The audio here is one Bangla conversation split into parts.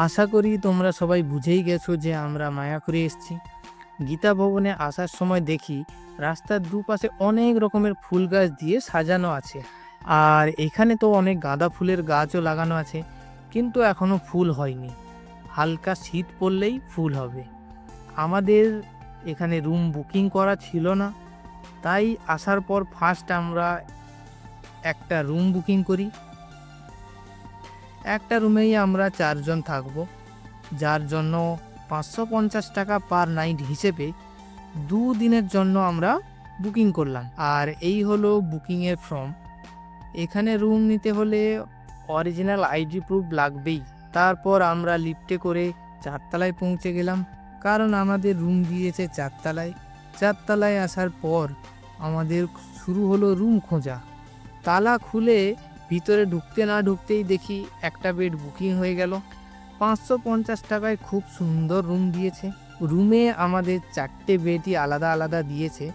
আশা করি তোমরা সবাই বুঝেই গেছো যে আমরা মায়াপুরে এসেছি। গীতা ভবনে আসার সময় দেখি রাস্তার দুপাশে অনেক রকমের ফুল গাছ দিয়ে সাজানো আছে। আর এখানে তো অনেক গাঁদা ফুলের গাছও লাগানো আছে, কিন্তু এখনো ফুল হয়নি। হালকা শীত পড়লেই ফুল হবে। আমাদের এখানে রুম বুকিং করা ছিল না, তাই আসার পর ফার্স্ট আমরা একটা রুম বুকিং করি। একটা রুমেই আমরা 4 জন থাকবো, যার জন্য 550 টাকা পার নাইট হিসেবে 2 দিনের জন্য আমরা বুকিং করলাম। আর এই হলো বুকিংয়ের ফর্ম। এখানে রুম নিতে হলে অরিজিনাল আইডি প্রুফ লাগবেই। তারপর আমরা লিফটে করে 4 তলায় পৌঁছে গেলাম, কারণ আমাদের রুম দিয়েছে 4 তলায়। 4 তলায় আসার পর আমাদের শুরু হলো রুম খোঁজা। তালা খুলে ভিতরে ঢুকতে না ঢুকতেই দেখি একটা বেড বুকিং হয়ে গেল। 550 টাকায় খুব সুন্দর রুম দিয়েছে। রুমে আমাদের 4টে বেডই আলাদা আলাদা দিয়েছে।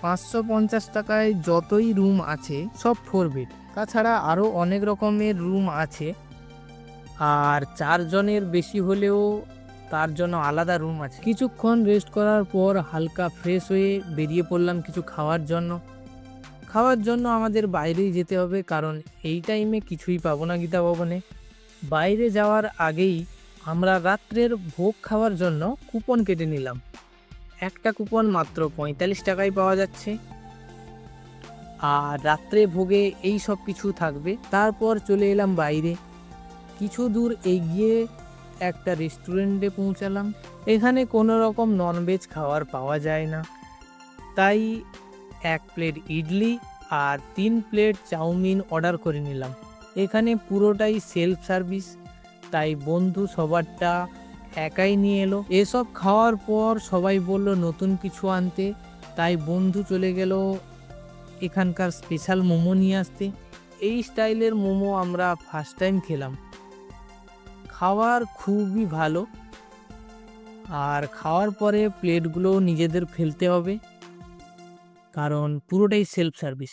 550 টাকায় যতই রুম আছে সব 4 বেড। তাছাড়া আরও অনেক রকমের রুম আছে, আর 4 জনের বেশি হলেও তার জন্য আলাদা রুম আছে। কিছুক্ষণ রেস্ট করার পর হালকা ফ্রেশ হয়ে বেরিয়ে পড়লাম কিছু খাওয়ার জন্য। আমাদের বাইরেই যেতে হবে, কারণ এই টাইমে কিছুই পাবো না গীতা ভবনে। বাইরে যাওয়ার আগেই আমরা রাত্রের ভোগ খাওয়ার জন্য কুপন কেটে নিলাম। একটা কুপন মাত্র 45 টাকায় পাওয়া যাচ্ছে, আর রাত্রে ভোগে এই সব কিছু থাকবে। তারপর চলে এলাম বাইরে। কিছু দূর এগিয়ে একটা রেস্টুরেন্টে পৌঁছালাম। এখানে কোনো রকম ননভেজ খাবার পাওয়া যায় না, তাই 1 প্লেট ইডলি আর 3 প্লেট চাউমিন অর্ডার করে নিলাম। এখানে পুরোটাই সেলফ সার্ভিস, তাই বন্ধু সবারটা একাই নিয়ে এলো। এসব খাওয়ার পর সবাই বলল নতুন কিছু আনতে, তাই বন্ধু চলে গেল এখানকার স্পেশাল মোমো নিয়ে আসতে। এই স্টাইলের মোমো আমরা ফার্স্ট টাইম খেলাম। খাবার খুবই ভালো, আর খাওয়ার পরে প্লেটগুলো নিজেদের ফেলতে হবে, কারণ পুরোটাই সেলফ সার্ভিস।